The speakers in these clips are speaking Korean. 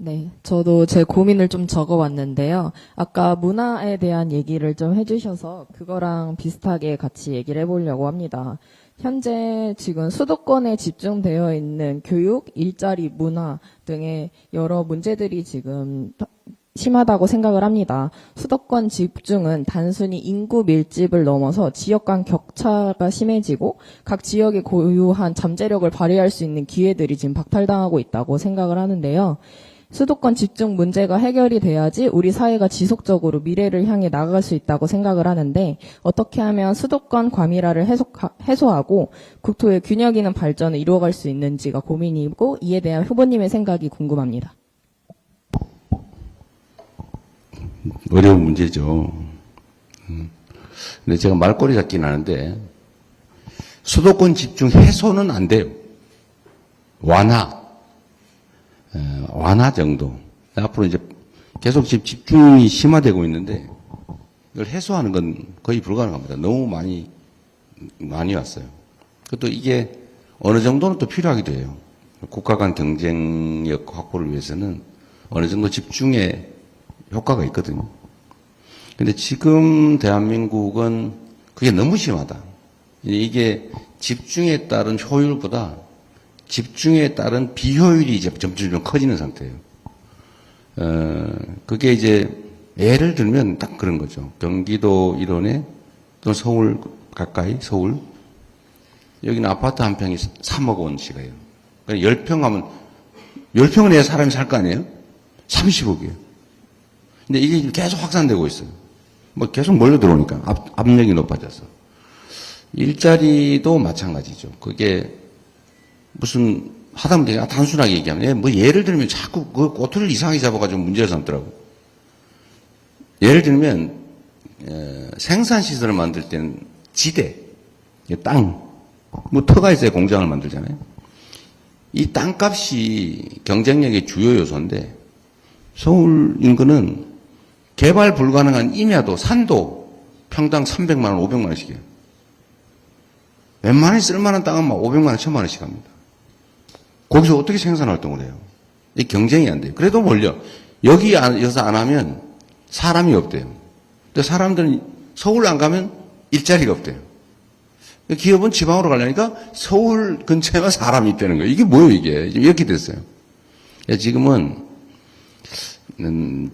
네, 저도 제 고민을 좀 적어왔는데요. 아까 문화에 대한 얘기를 좀 해주셔서 그거랑 비슷하게 같이 얘기를 해보려고 합니다. 현재 지금 수도권에 집중되어 있는 교육, 일자리, 문화 등의 여러 문제들이 지금 심하다고 생각을 합니다. 수도권 집중은 단순히 인구 밀집을 넘어서 지역 간 격차가 심해지고 각 지역이 고유한 잠재력을 발휘할 수 있는 기회들이 지금 박탈당하고 있다고 생각을 하는데요. 수도권 집중 문제가 해결이 돼야지 우리 사회가 지속적으로 미래를 향해 나아갈 수 있다고 생각을 하는데 어떻게 하면 수도권 과밀화를 해소하고 국토의 균형 있는 발전을 이루어갈 수 있는지가 고민이고 이에 대한 후보님의 생각이 궁금합니다. 어려운 문제죠. 근데 제가 말꼬리 잡긴 하는데 수도권 집중 해소는 안 돼요. 완화 정도. 앞으로 이제 계속 집중이 심화되고 있는데 이걸 해소하는 건 거의 불가능합니다. 너무 많이 왔어요. 또 이게 어느 정도는 또 필요하기도 해요. 국가 간 경쟁력 확보를 위해서는 어느 정도 집중의 효과가 있거든요. 근데 지금 대한민국은 그게 너무 심하다. 이게 집중에 따른 효율보다 집중에 따른 비효율이 이제 점점 커지는 상태예요. 그게 이제 예를 들면 딱 그런 거죠. 경기도 일원에 또 서울 가까이 서울 여기는 아파트 한 평이 3억 원씩이에요. 그러니까 10평 하면 10평은 내야 사람이 살 거 아니에요? 30억이에요. 근데 이게 계속 확산되고 있어요. 뭐 계속 몰려 들어오니까 압력이 높아져서. 일자리도 마찬가지죠. 그게 무슨 하다못해 단순하게 얘기하면 뭐 예를 들면 자꾸 그 꼬투리를 이상하게 잡아가지고 문제를 삼더라고. 예를 들면 생산 시설을 만들 때는 지대, 땅, 뭐 터가 있어야 공장을 만들잖아요. 이 땅값이 경쟁력의 주요 요소인데 서울 인근은 개발 불가능한 임야도 산도 평당 300만 원, 500만 원씩이에요. 웬만히 쓸만한 땅은 막 500만 원, 1000만 원씩 합니다. 거기서 어떻게 생산 활동을 해요? 이 경쟁이 안 돼요. 그래도 몰려. 여기서 안 하면 사람이 없대요. 근데 사람들은 서울 안 가면 일자리가 없대요. 기업은 지방으로 가려니까 서울 근처에만 사람이 있다는 거예요. 이게 뭐예요, 이게? 이렇게 됐어요.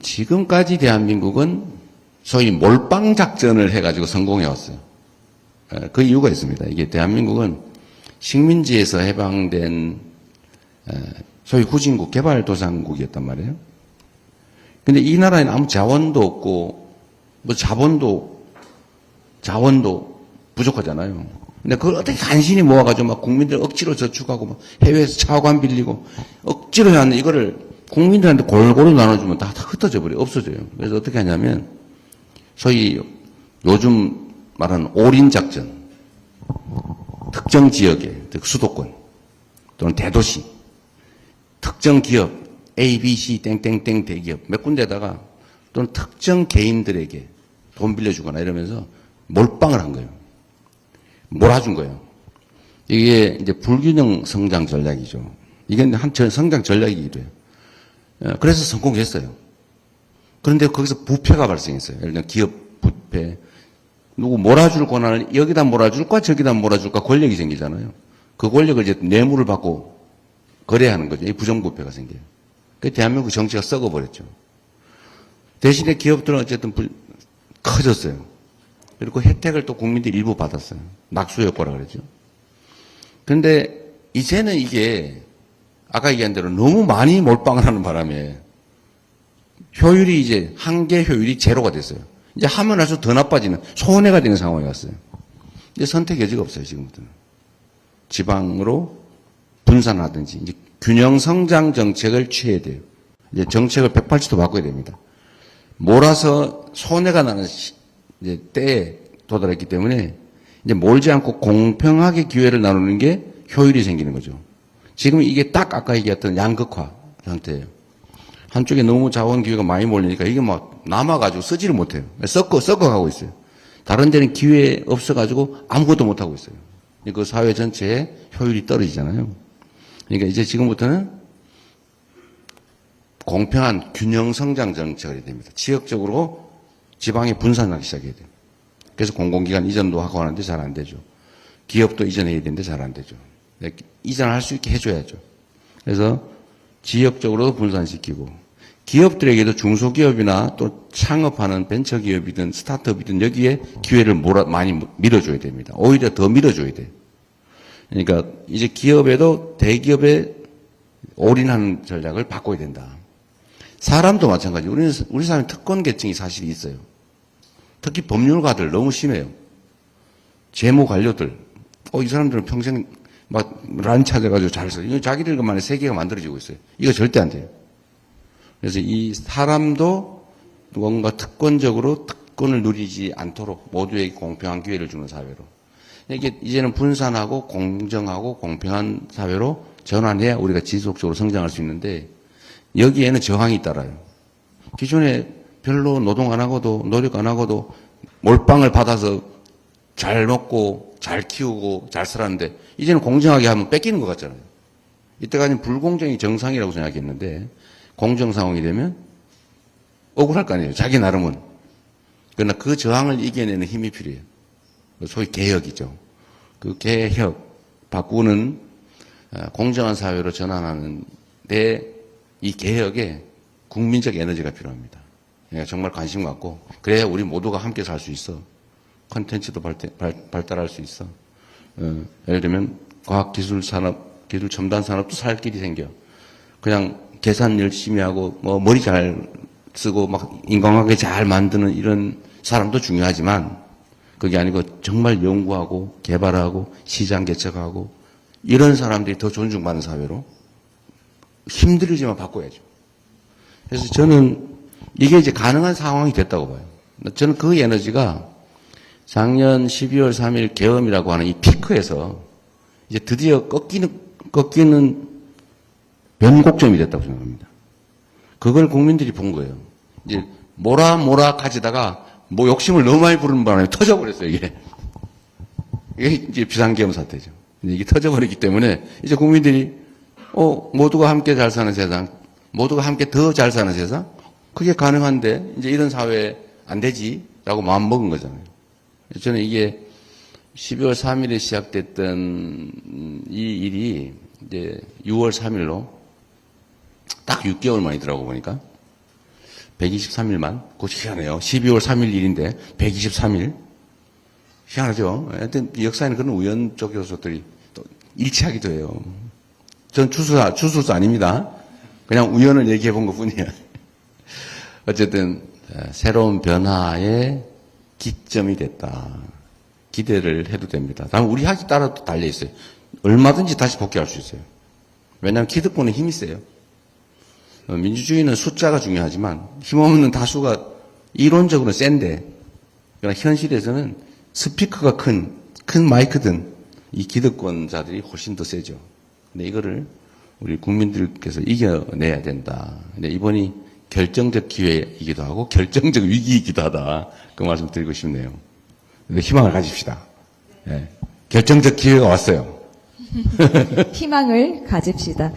지금까지 대한민국은 소위 몰빵 작전을 해가지고 성공해 왔어요. 그 이유가 있습니다. 이게 대한민국은 식민지에서 해방된 소위 후진국, 개발도상국이었단 말이에요. 근데 이 나라에는 아무 자원도 없고, 뭐 자원도 부족하잖아요. 근데 그걸 어떻게 간신히 모아가지고 막 국민들 억지로 저축하고 막 해외에서 차관 빌리고 억지로 해왔는데 이거를 국민들한테 골고루 나눠주면 다 흩어져 버려요. 없어져요. 그래서 어떻게 하냐면 소위 요즘 말하는 올인작전, 특정 지역에, 즉 수도권 또는 대도시, 특정 기업, A, B, C, 땡땡땡 대기업 몇 군데다가 또는 특정 개인들에게 돈 빌려주거나 이러면서 몰빵을 한 거예요. 몰아준 거예요. 이게 이제 불균형 성장 전략이죠. 이게 한 성장 전략이기도 해요. 그래서 성공했어요. 그런데 거기서 부패가 발생했어요. 예를 들면 기업 부패, 누구 몰아줄 권한을 여기다 몰아줄까 저기다 몰아줄까 권력이 생기잖아요. 그 권력을 이제 뇌물을 받고 거래하는 거죠. 이 부정부패가 생겨요. 그 대한민국 정치가 썩어버렸죠. 대신에 기업들은 어쨌든 커졌어요. 그리고 혜택을 또 국민들이 일부 받았어요. 낙수 효과라 그러죠. 그런데 이제는 이게 아까 얘기한 대로 너무 많이 몰빵을 하는 바람에 효율이 이제 한계 효율이 제로가 됐어요. 이제 하면 할수록 더 나빠지는 손해가 되는 상황이 왔어요. 이제 선택 여지가 없어요, 지금부터는. 지방으로 분산하든지 이제 균형 성장 정책을 취해야 돼요. 이제 정책을 180도 바꿔야 됩니다. 몰아서 손해가 나는 이제 때에 도달했기 때문에 이제 몰지 않고 공평하게 기회를 나누는 게 효율이 생기는 거죠. 지금 이게 딱 아까 얘기했던 양극화 상태예요. 한쪽에 너무 자원 기회가 많이 몰리니까 이게 막 남아가지고 쓰지를 못해요. 썩어가고 있어요. 다른 데는 기회 없어가지고 아무것도 못하고 있어요. 그 사회 전체의 효율이 떨어지잖아요. 그러니까 이제 지금부터는 공평한 균형 성장 정책을 해야 됩니다. 지역적으로 지방에 분산하기 시작해야 돼요. 그래서 공공기관 이전도 하고 하는데 잘 안 되죠. 기업도 이전해야 되는데 잘 안 되죠. 이전할 수 있게 해줘야죠. 그래서 지역적으로도 분산시키고 기업들에게도 중소기업이나 또 창업하는 벤처기업이든 스타트업이든 여기에 기회를 많이 밀어줘야 됩니다. 오히려 더 밀어줘야 돼요. 그러니까 이제 기업에도 대기업에 올인하는 전략을 바꿔야 된다. 사람도 마찬가지. 우리 사람이 특권 계층이 사실 있어요. 특히 법률가들 너무 심해요. 재무 관료들. 이 사람들은 평생 막 란 찾아가지고 잘 써. 이거 자기들만의 세계가 만들어지고 있어요. 이거 절대 안 돼요. 그래서 이 사람도 뭔가 특권적으로 특권을 누리지 않도록 모두에게 공평한 기회를 주는 사회로. 이게 이제는 분산하고 공정하고 공평한 사회로 전환해야 우리가 지속적으로 성장할 수 있는데 여기에는 저항이 따라요. 기존에 별로 노동 안 하고도 노력 안 하고도 몰빵을 받아서 잘 먹고 잘 키우고 잘 살았는데 이제는 공정하게 하면 뺏기는 것 같잖아요. 이때까지는 불공정이 정상이라고 생각했는데 공정 상황이 되면 억울할 거 아니에요. 자기 나름은. 그러나 그 저항을 이겨내는 힘이 필요해요. 소위 개혁이죠. 그 개혁, 바꾸는 공정한 사회로 전환하는 데 이 개혁에 국민적 에너지가 필요합니다. 그러니까 정말 관심 갖고 그래야 우리 모두가 함께 살 수 있어. 콘텐츠도 발달할 수 있어. 예를 들면 과학기술 산업, 기술 첨단 산업도 살 길이 생겨. 그냥 계산 열심히 하고 뭐 머리 잘 쓰고 막 인공하게 잘 만드는 이런 사람도 중요하지만 그게 아니고 정말 연구하고 개발하고 시장 개척하고 이런 사람들이 더 존중받는 사회로 힘들지만 바꿔야죠. 그래서 저는 이게 이제 가능한 상황이 됐다고 봐요. 저는 그 에너지가 작년 12월 3일 계엄이라고 하는 이 피크에서 이제 드디어 꺾이는 변곡점이 됐다고 생각합니다. 그걸 국민들이 본 거예요. 이제 모라 가지다가 뭐 욕심을 너무 많이 부르는 바람에 터져버렸어요, 이게. 이게 이제 비상계엄 사태죠. 이게 터져버렸기 때문에 이제 국민들이 모두가 함께 잘 사는 세상, 모두가 함께 더 잘 사는 세상? 그게 가능한데 이제 이런 사회 안 되지라고 마음 먹은 거잖아요. 저는 이게 12월 3일에 시작됐던 이 일이 이제 6월 3일로 딱 6개월 만이더라고 보니까 123일만. 그거 희한해요. 12월 3일 일인데 123일. 희한하죠. 하여튼 역사에는 그런 우연적 요소들이 또 일치하기도 해요. 전 주술사 아닙니다. 그냥 우연을 얘기해 본 것 뿐이에요. 어쨌든 새로운 변화의 기점이 됐다. 기대를 해도 됩니다. 다만 우리 학이 따라 또 달려 있어요. 얼마든지 다시 복귀할 수 있어요. 왜냐하면 기득권은 힘이 세요. 민주주의는 숫자가 중요하지만 힘없는 다수가 이론적으로는 센데 그러나 현실에서는 스피커가 큰 마이크든 이 기득권자들이 훨씬 더 세죠. 근데 이거를 우리 국민들께서 이겨내야 된다. 근데 이번이 결정적 기회이기도 하고 결정적 위기이기도 하다. 그 말씀 드리고 싶네요. 근데 희망을 가집시다. 네. 결정적 기회가 왔어요. 희망을 가집시다.